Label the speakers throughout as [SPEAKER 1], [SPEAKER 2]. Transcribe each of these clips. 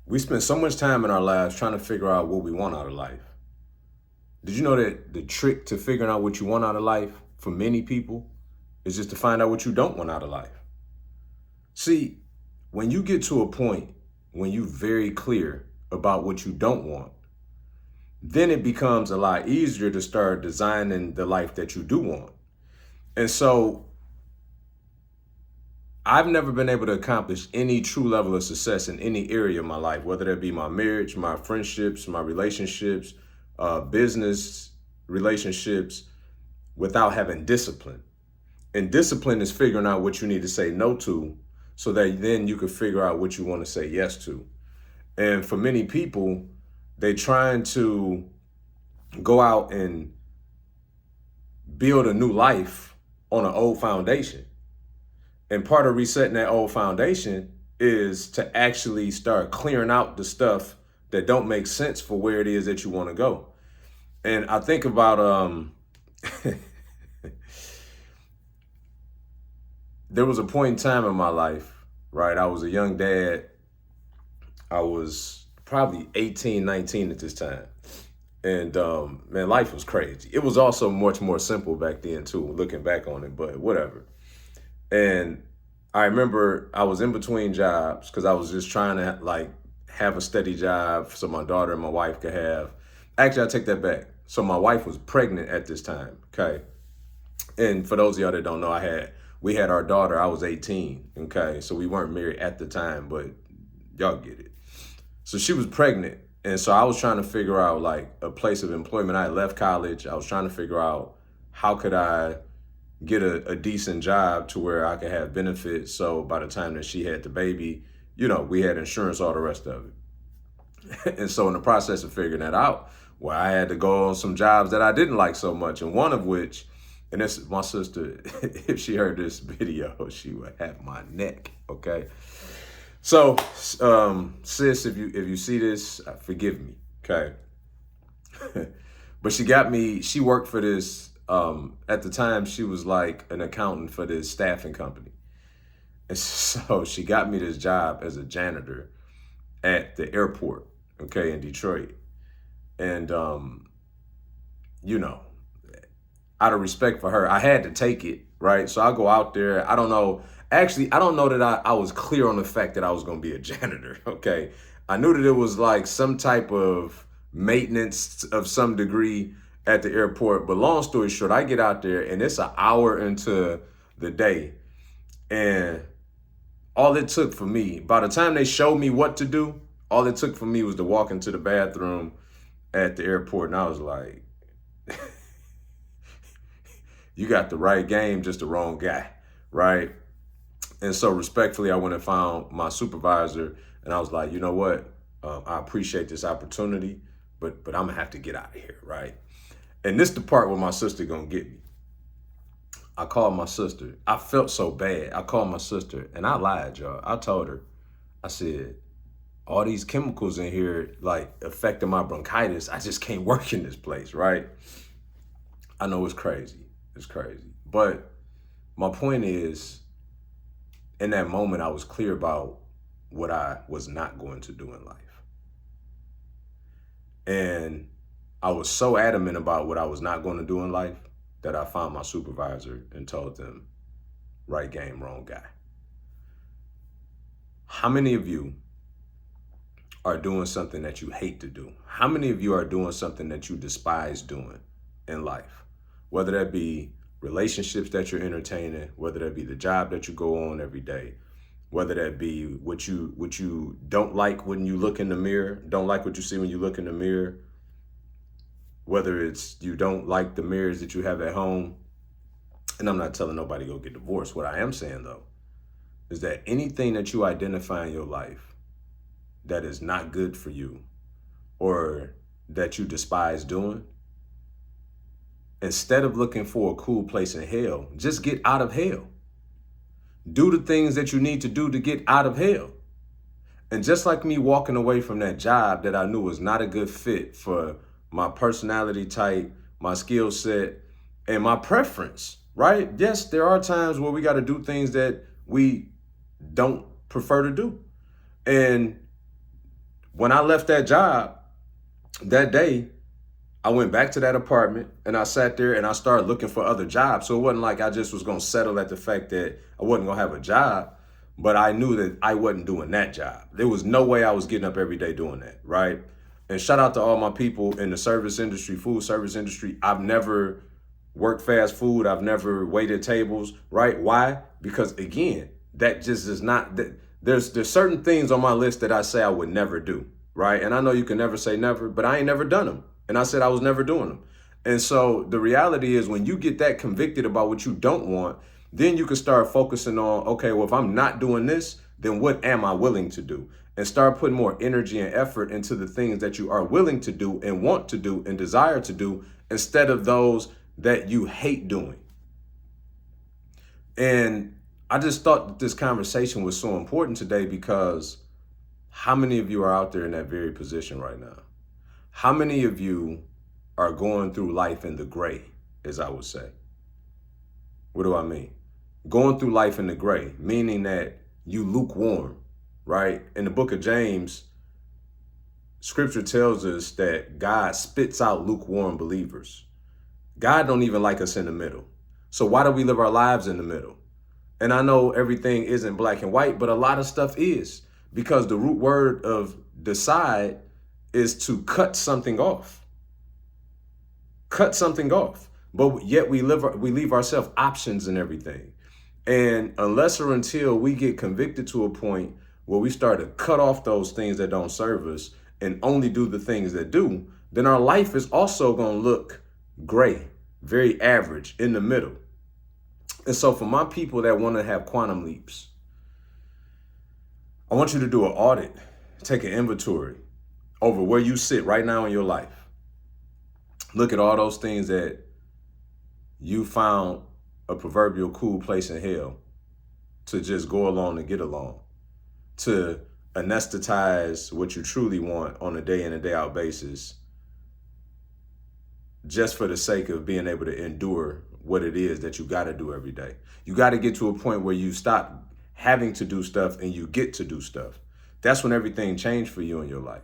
[SPEAKER 1] We spend so much time in our lives trying to figure out what we want out of life. Did you know that the trick to figuring out what you want out of life for many people is just to find out what you don't want out of life? See, when you get to a point when you're very clear about what you don't want, then it becomes a lot easier to start designing the life that you do want. And so I've never been able to accomplish any true level of success in any area of my life, whether that be my marriage, my friendships, my relationships, business relationships, without having discipline. And discipline is figuring out what you need to say no to so that then you can figure out what you want to say yes to. And for many people, they're trying to go out and build a new life on an old foundation. And part of resetting that old foundation is to actually start clearing out the stuff that don't make sense for where it is that you want to go. And I think about there was a point in time in my life, right? I was a young dad. I was probably 18, 19 at this time. And man, life was crazy. It was also much more simple back then too, looking back on it, but whatever. And I remember I was in between jobs because I was just trying to like have a steady job so my daughter and my wife could have. Actually, I take that back. So my wife was pregnant at this time, okay? And for those of y'all that don't know, we had our daughter, I was 18, okay? So we weren't married at the time, but y'all get it. So she was pregnant. And so I was trying to figure out like a place of employment. I had left college. I was trying to figure out how could I get a decent job to where I could have benefits. So by the time that she had the baby, we had insurance, all the rest of it. And so in the process of figuring that out, well, I had to go on some jobs that I didn't like so much. And one of which, and this is my sister, if she heard this video, she would have my neck, okay? So, sis, if you see this, forgive me, okay? But she worked for this, at the time, she was like an accountant for this staffing company. And so she got me this job as a janitor at the airport, okay, in Detroit. And, out of respect for her, I had to take it, right? So I go out there. I don't know that I was clear on the fact that I was going to be a janitor, okay? I knew that it was like some type of maintenance of some degree at the airport. But long story short, I get out there and it's an hour into the day. And all it took for me, by the time they showed me what to do, all it took for me was to walk into the bathroom at the airport. And I was like, you got the right game, just the wrong guy, right? And so respectfully, I went and found my supervisor and I was like, you know what? I appreciate this opportunity, but I'm gonna have to get out of here, right? And this the part where my sister gonna get me. I called my sister. I felt so bad. I called my sister and I lied, y'all. I told her, I said, all these chemicals in here, like affecting my bronchitis. I just can't work in this place, right? I know it's crazy. It's crazy. But my point is, in that moment, I was clear about what I was not going to do in life. And I was so adamant about what I was not going to do in life that I found my supervisor and told them, right game, wrong guy. How many of you are doing something that you hate to do? How many of you are doing something that you despise doing in life? Whether that be relationships that you're entertaining, whether that be the job that you go on every day, whether that be what you don't like when you look in the mirror, don't like what you see when you look in the mirror, whether it's you don't like the mirrors that you have at home. And I'm not telling nobody to go get divorced. What I am saying though, is that anything that you identify in your life that is not good for you or that you despise doing, instead of looking for a cool place in hell, just get out of hell. Do the things that you need to do to get out of hell. And just like me walking away from that job that I knew was not a good fit for my personality type, my skill set, and my preference, right? Yes, there are times where we got to do things that we don't prefer to do. And When I left that job that day, I went back to that apartment and I sat there and I started looking for other jobs. So it wasn't like I just was going to settle at the fact that I wasn't going to have a job, but I knew that I wasn't doing that job. There was no way I was getting up every day doing that, right? And shout out to all my people in the service industry, food service industry. I've never worked fast food. I've never waited tables, right? Why? Because again, that just is not that. There's certain things on my list that I say I would never do, right? And I know you can never say never, but I ain't never done them. And I said I was never doing them. And so the reality is when you get that convicted about what you don't want, then you can start focusing on, okay, well, if I'm not doing this, then what am I willing to do? And start putting more energy and effort into the things that you are willing to do and want to do and desire to do instead of those that you hate doing. And I just thought that this conversation was so important today because how many of you are out there in that very position right now? How many of you are going through life in the gray, as I would say? What do I mean? Going through life in the gray, meaning that you lukewarm, right? In the book of James, scripture tells us that God spits out lukewarm believers. God don't even like us in the middle. So why do we live our lives in the middle? And I know everything isn't black and white, but a lot of stuff is, because the root word of decide is to cut something off. Cut something off. But yet we leave ourselves options and everything. And unless or until we get convicted to a point where we start to cut off those things that don't serve us and only do the things that do, then our life is also going to look gray, very average, in the middle. And so for my people that want to have quantum leaps, I want you to do an audit, take an inventory over where you sit right now in your life. Look at all those things that you found a proverbial cool place in hell to just go along and get along, to anesthetize what you truly want on a day in and day out basis, just for the sake of being able to endure what it is that you got to do every day. You got to get to a point where you stop having to do stuff and you get to do stuff. That's when everything changed for you in your life.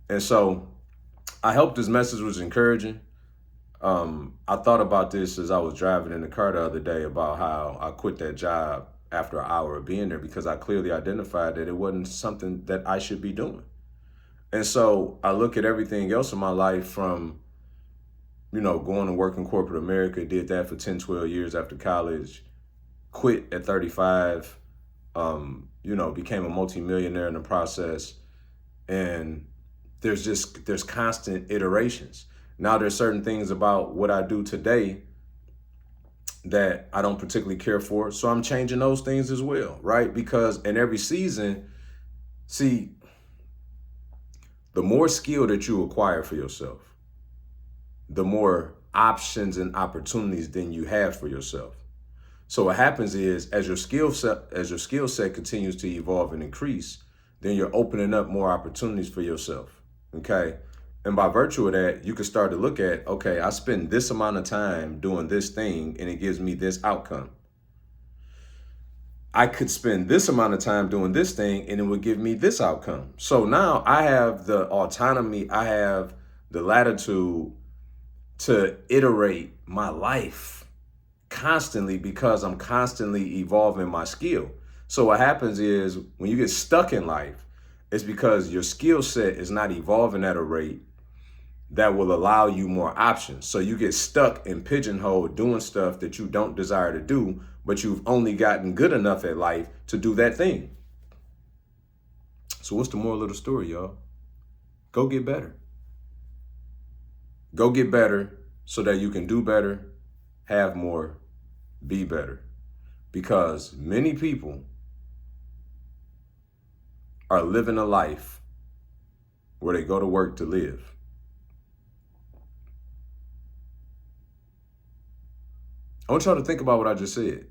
[SPEAKER 1] And so I hope this message was encouraging. I thought about this as I was driving in the car the other day about how I quit that job after an hour of being there because I clearly identified that it wasn't something that I should be doing. And so I look at everything else in my life from, going to work in corporate America, did that for 10, 12 years after college, quit at 35, became a multimillionaire in the process. And there's constant iterations. Now there's certain things about what I do today that I don't particularly care for. So I'm changing those things as well, right? Because in every season, see, the more skill that you acquire for yourself, the more options and opportunities then you have for yourself. So what happens is as your skill set continues to evolve and increase, then you're opening up more opportunities for yourself. Okay. And by virtue of that, you can start to look at, okay, I spend this amount of time doing this thing and it gives me this outcome. I could spend this amount of time doing this thing and it would give me this outcome. So now I have the autonomy, I have the latitude to iterate my life constantly because I'm constantly evolving my skill. So what happens is when you get stuck in life, it's because your skill set is not evolving at a rate that will allow you more options. So you get stuck and pigeonholed doing stuff that you don't desire to do, but you've only gotten good enough at life to do that thing. So what's the moral of the story, y'all? Go get better. Go get better so that you can do better, have more, be better. Because many people are living a life where they go to work to live. I want y'all to think about what I just said.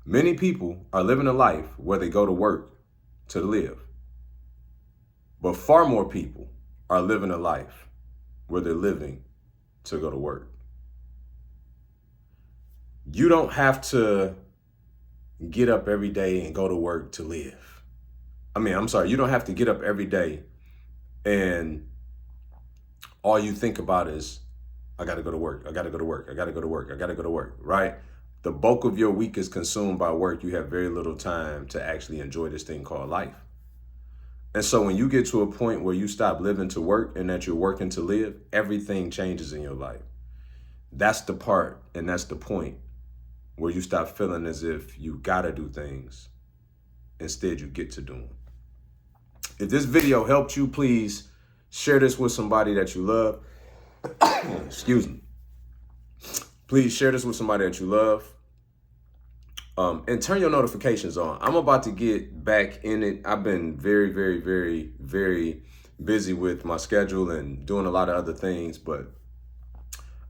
[SPEAKER 1] Many people are living a life where they go to work to live. But far more people are living a life where they're living to go to work. You don't have to get up every day and go to work to live. I'm sorry, you don't have to get up every day and all you think about is, I got to go to work. I got to go to work. I got to go to work. I got to go to work, right? The bulk of your week is consumed by work. You have very little time to actually enjoy this thing called life. And so when you get to a point where you stop living to work and that you're working to live, everything changes in your life. That's the part and that's the point where you stop feeling as if you gotta do things. Instead, you get to do them. If this video helped you, please share this with somebody that you love. Excuse me. Please share this with somebody that you love. And turn your notifications on. I'm about to get back in it. I've been very, very, very, very busy with my schedule and doing a lot of other things, but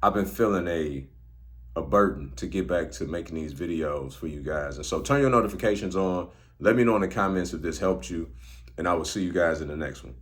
[SPEAKER 1] I've been feeling a burden to get back to making these videos for you guys. And so turn your notifications on. Let me know in the comments if this helped you, and I will see you guys in the next one.